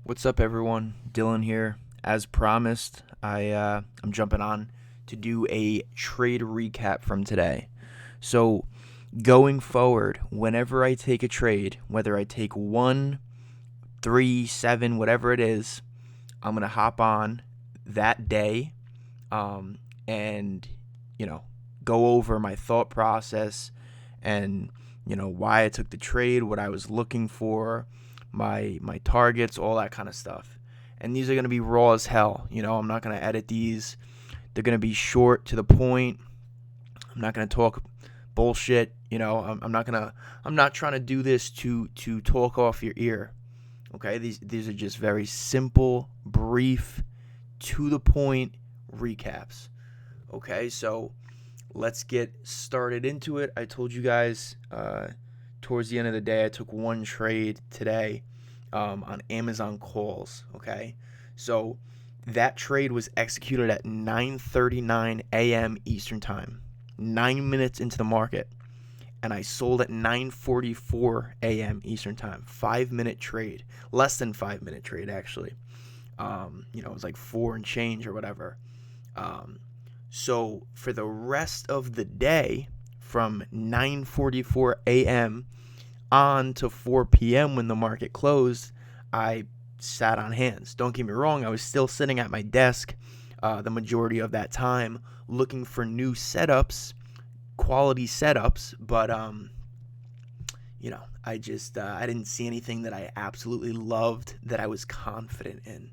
What's up, everyone? Dylan here. As promised, I'm jumping on to do a trade recap from today. So, going forward, whenever I take a trade, whether I take 1, 3, 7, whatever it is, I'm gonna hop on that day, um, and you know, go over my thought process and why I took the trade, what I was looking for, my targets, all that kind of stuff. And these are going to be raw as hell. I'm not going to edit these. They're going to be short to the point. I'm not going to talk bullshit. I'm not trying to do this to talk off your ear. Okay? These are just very simple, brief, to the point recaps. Okay? So, let's get started into it. I told you guys towards the end of the day, I took one trade today on Amazon calls. Okay, so that trade was executed at 9:39 a.m. Eastern Time, 9 minutes into the market, and I sold at 9:44 a.m. Eastern Time. 5 minute trade, less than 5 minute trade actually. It was like four and change or whatever. So for the rest of the day, from 9:44 a.m. on to 4 p.m. when the market closed, I sat on hands. Don't get me wrong, I was still sitting at my desk the majority of that time looking for new setups, quality setups, but I didn't see anything that I absolutely loved that I was confident in.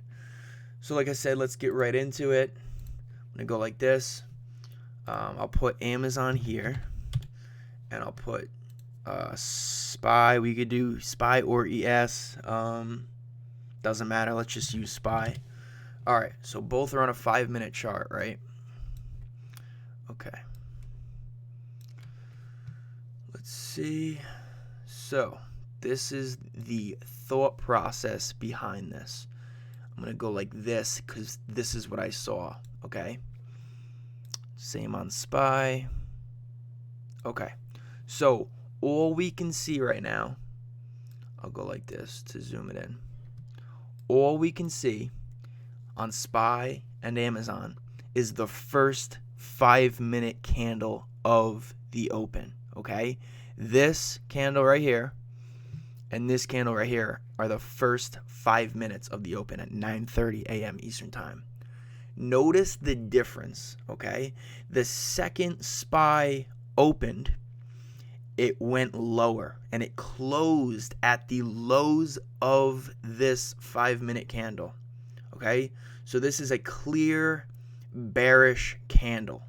So like I said, let's get right into it. I'm gonna go like this. I'll put Amazon here, and I'll put SPY. We could do SPY or ES. Doesn't matter. Let's just use SPY. All right. So both are on a 5 minute chart, right? Okay. Let's see. So this is the thought process behind this. I'm gonna go like this because this is what I saw. Okay. Same on SPY. Okay. So all we can see right now, I'll go like this to zoom it in. All we can see on SPY and Amazon is the first 5 minute candle of the open. Okay. This candle right here and this candle right here are the first 5 minutes of the open at 9:30 a.m. Eastern Time. Notice the difference, okay? The second SPY opened, it went lower and it closed at the lows of this 5 minute candle, okay? So this is a clear bearish candle.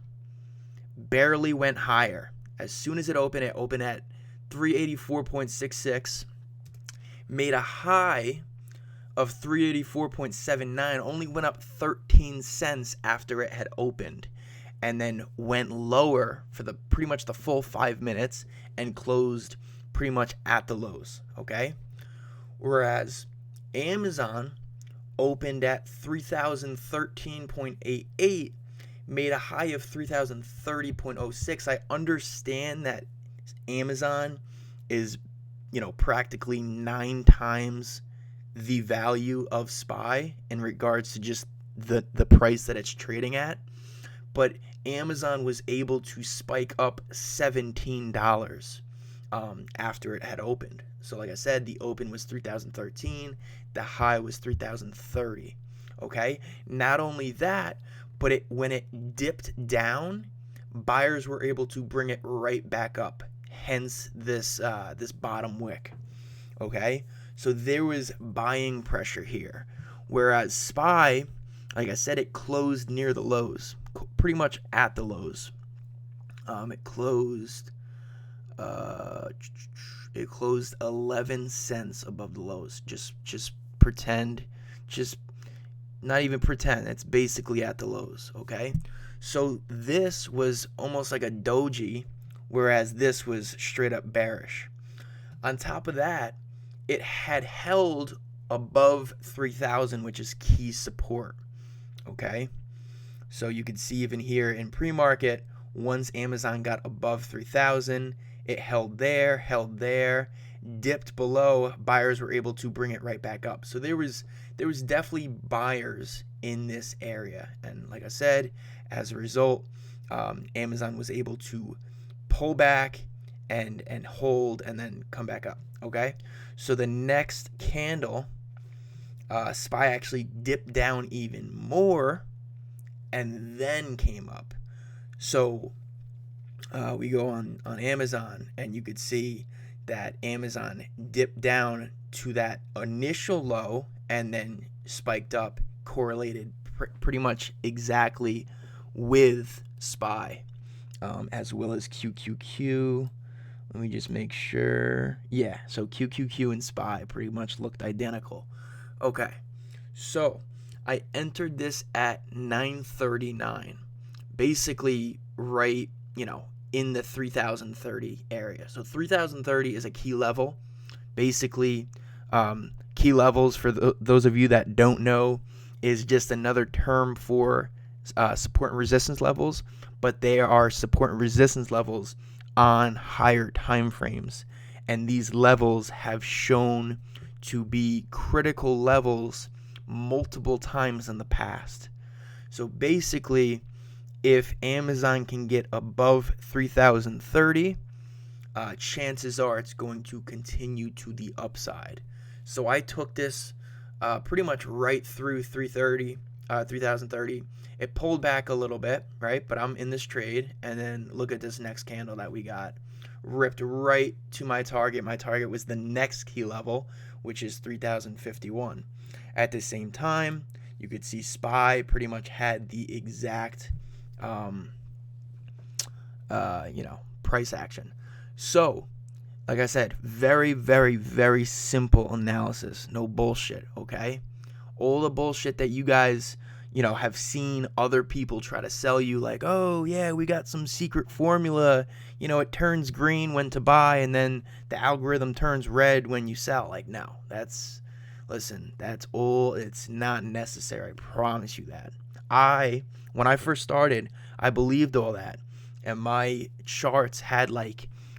Barely went higher. As soon as it opened at 384.66, made a high of 384.79, only went up 13 cents after it had opened, and then went lower for the pretty much the full 5 minutes and closed pretty much at the lows. Okay, whereas Amazon opened at 3013.88, made a high of 3030.06. I understand that Amazon is practically 9 times the value of SPY in regards to just the price that it's trading at, but Amazon was able to spike up $17 after it had opened. So like I said, the open was 3013, the high was 3030. Okay, not only that, but when it dipped down, buyers were able to bring it right back up, hence this bottom wick. Okay, so there was buying pressure here, whereas SPY, like I said, it closed near the lows, pretty much at the lows. It closed uh, 11 cents above the lows. Just pretend, just not even pretend. It's basically at the lows. Okay, so this was almost like a doji, whereas this was straight up bearish. On top of that, it had held above 3,000, which is key support. Okay, so you can see even here in pre-market, once Amazon got above 3,000, it held there, dipped below, buyers were able to bring it right back up. So there was definitely buyers in this area, and like I said, as a result, Amazon was able to pull back and hold and then come back up. Okay, so the next candle, SPY actually dipped down even more and then came up. So we go on Amazon, and you could see that Amazon dipped down to that initial low and then spiked up, correlated pretty much exactly with SPY, as well as QQQ. Let me just make sure. Yeah, so QQQ and SPY pretty much looked identical. Okay, so I entered this at 939, basically right, in the 3030 area. So 3030 is a key level. Basically, key levels, for those of you that don't know, is just another term for support and resistance levels, but they are support and resistance levels on higher time frames, and these levels have shown to be critical levels multiple times in the past. So basically, if Amazon can get above 3030, chances are it's going to continue to the upside. So I took this pretty much right through 3030. It pulled back a little bit, right? But I'm in this trade, and then look at this next candle that we got. Ripped right to my target. My target was the next key level, which is 3051. At the same time, you could see SPY pretty much had the exact price action. So, like I said, very, very, very simple analysis. No bullshit, okay? All the bullshit that you guys, have seen other people try to sell you, like, oh, yeah, we got some secret formula. It turns green when to buy, and then the algorithm turns red when you sell. Like, no, that's all. It's not necessary. I promise you that. When I first started, I believed all that. And my charts had,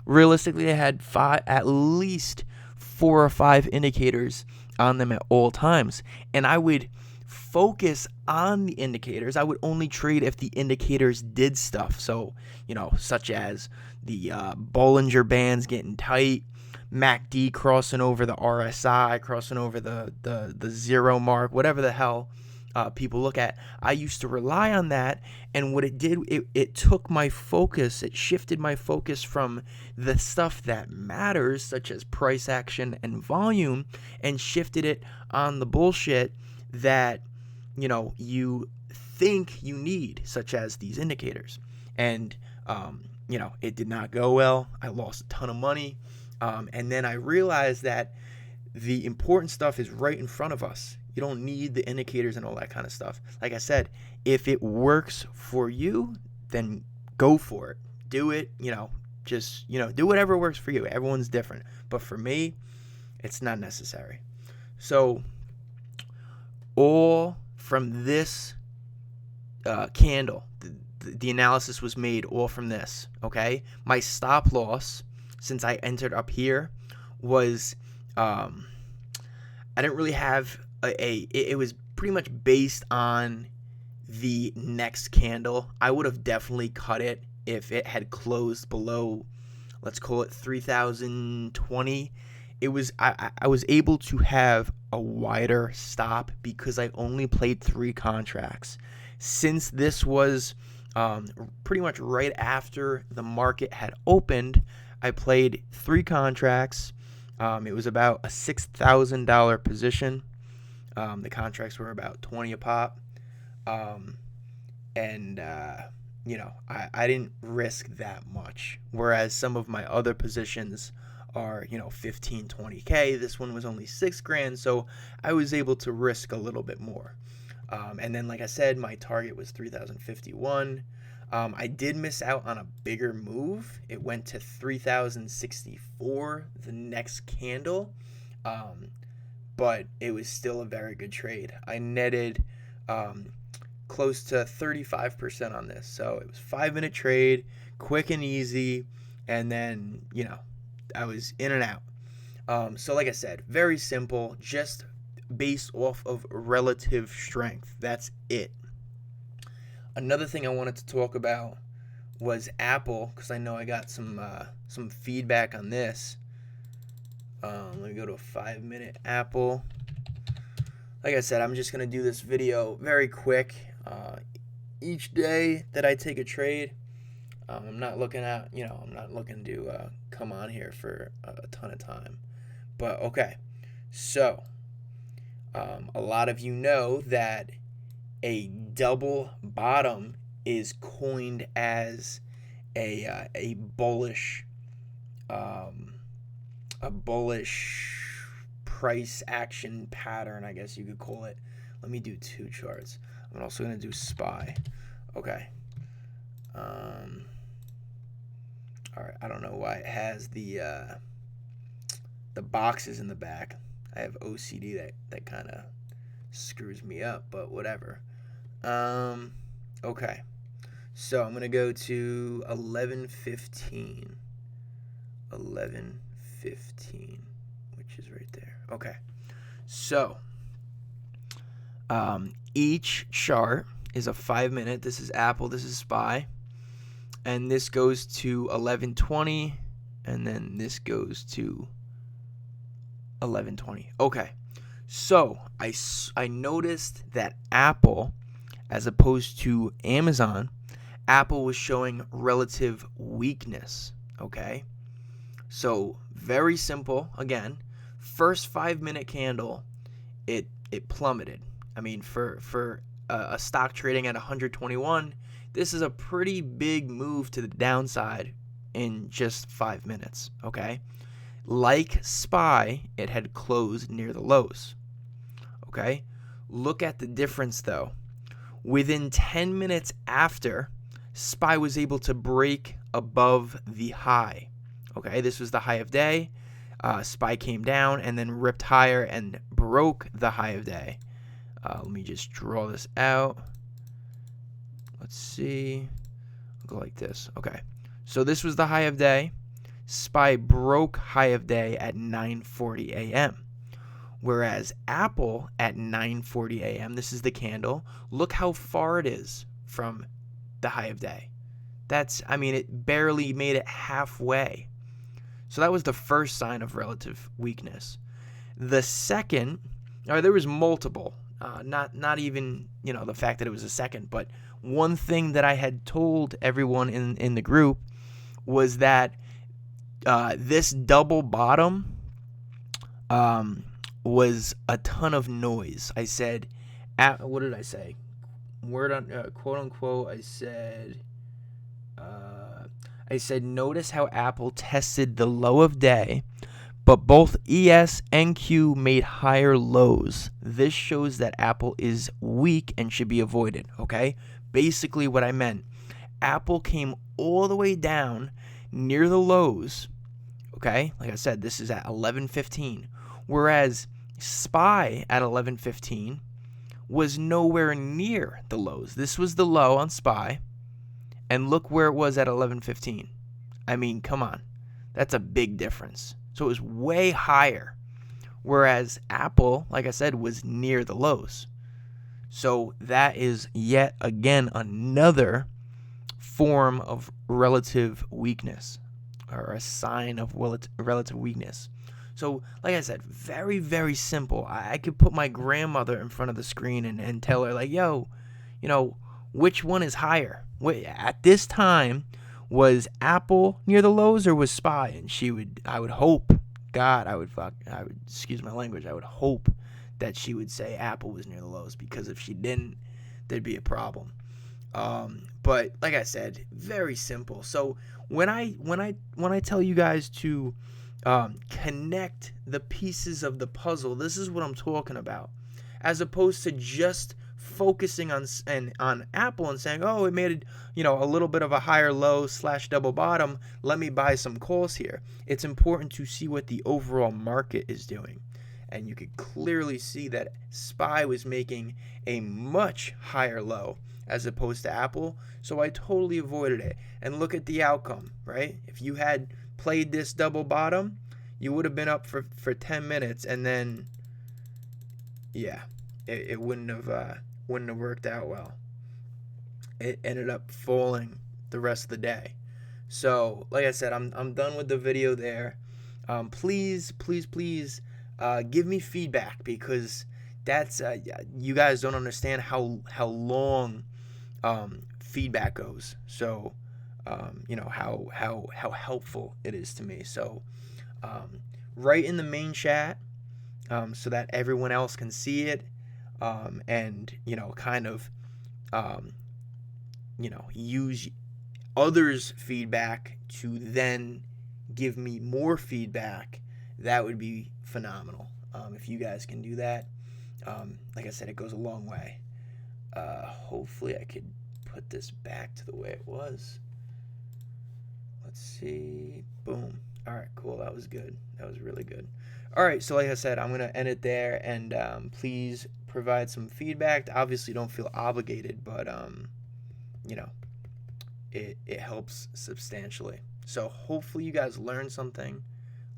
realistically, they had at least 4 or 5 indicators on them at all times. And I would focus on the indicators. I would only trade if the indicators did stuff. So, such as the Bollinger Bands getting tight, MACD crossing over the RSI, crossing over the zero mark, whatever the hell people look at. I used to rely on that, and what it did, it took my focus, it shifted my focus from the stuff that matters, such as price action and volume, and shifted it on the bullshit that, you think you need, such as these indicators. And, it did not go well. I lost a ton of money. And then I realized that the important stuff is right in front of us. You don't need the indicators and all that kind of stuff. Like I said, if it works for you, then go for it. Do it, just, do whatever works for you. Everyone's different. But for me, it's not necessary. So, all from this candle, the analysis was made all from this, okay? My stop loss, since I entered up here, was, I didn't really have it was pretty much based on the next candle. I would have definitely cut it if it had closed below, let's call it 3020. I was able to have a wider stop because I only played 3 contracts. Since this was pretty much right after the market had opened, I played 3 contracts. It was about a $6,000 position. The contracts were about 20 a pop. I didn't risk that much. Whereas some of my other positions are, 15, 20K. This one was only $6,000. So I was able to risk a little bit more. And then, like I said, my target was 3051. I did miss out on a bigger move. It went to 3064 the next candle. But it was still a very good trade. I netted close to 35% on this. So it was 5-minute trade, quick and easy, and then, I was in and out. So like I said, very simple, just based off of relative strength. That's it. Another thing I wanted to talk about was Apple, because I know I got some feedback on this. Let me go to a 5-minute Apple. Like I said, I'm just gonna do this video very quick. Each day that I take a trade, I'm not looking to come on here for a ton of time. But okay, so a lot of you know that a double bottom is coined as a bullish price action pattern, I guess you could call it. Let me do 2 charts. I'm also going to do SPY. Okay. All right. I don't know why it has the boxes in the back. I have OCD that kind of screws me up, but whatever. Okay. So I'm going to go to 11:15. 11:15, which is right there. Okay. So, each chart is a 5-minute. This is Apple, this is SPY. And this goes to 11:20, and then this goes to 11:20. Okay. So, I noticed that Apple, as opposed to Amazon, Apple was showing relative weakness. Okay. So very simple. Again, first 5-minute candle, it plummeted. I mean, for a stock trading at 121, this is a pretty big move to the downside in just 5 minutes. Okay, like SPY, it had closed near the lows. Okay, look at the difference though. Within 10 minutes after, SPY was able to break above the high. Okay, this was the high of day. SPY came down and then ripped higher and broke the high of day. Let me just draw this out. Let's see. I'll go like this. Okay, so this was the high of day. SPY broke high of day at 9:40 a.m. Whereas Apple at 9:40 a.m., this is the candle. Look how far it is from the high of day. It barely made it halfway. So that was the first sign of relative weakness. The second, there was multiple, not even, the fact that it was a second, but one thing that I had told everyone in the group was that this double bottom was a ton of noise. I said, what did I say? Quote unquote, I said, notice how Apple tested the low of day, but both ES and Q made higher lows. This shows that Apple is weak and should be avoided, okay? Basically what I meant, Apple came all the way down near the lows, okay? Like I said, this is at 11:15, whereas SPY at 11:15 was nowhere near the lows. This was the low on SPY. And look where it was at 11:15. I mean, come on. That's a big difference. So it was way higher. Whereas Apple, like I said, was near the lows. So that is yet again another form of relative weakness, or a sign of relative weakness. So, like I said, very, very simple. I could put my grandmother in front of the screen and tell her, like, yo, which one is higher? At this time, was Apple near the lows or was SPY? And I would hope, excuse my language, I would hope that she would say Apple was near the lows, because if she didn't, there'd be a problem. But like I said, very simple. So when I tell you guys to connect the pieces of the puzzle, this is what I'm talking about, as opposed to just focusing on Apple and saying, oh, it made a little bit of a higher low / double bottom, let me buy some calls here. It's important to see what the overall market is doing, and you could clearly see that SPY was making a much higher low as opposed to Apple, so I totally avoided it. And look at the outcome, right? If you had played this double bottom, you would have been up for 10 minutes, and then yeah, it wouldn't have worked out well. It ended up falling the rest of the day. So, like I said, I'm done with the video there. Please, please, please, give me feedback, because that's you guys don't understand how long feedback goes. So, how helpful it is to me. So, write in the main chat, so that everyone else can see it, and kind of use others' feedback to then give me more feedback. That would be phenomenal. If you guys can do that, like I said, it goes a long way. Hopefully I could put this back to the way it was. Let's see. Boom. All right, cool. That was good. That was really good. All right, so like I said, I'm going to end it there, and please provide some feedback. Obviously, don't feel obligated, but it helps substantially. So hopefully you guys learned something.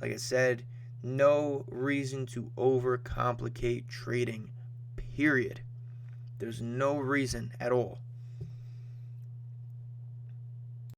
Like I said, no reason to overcomplicate trading, period. There's no reason at all.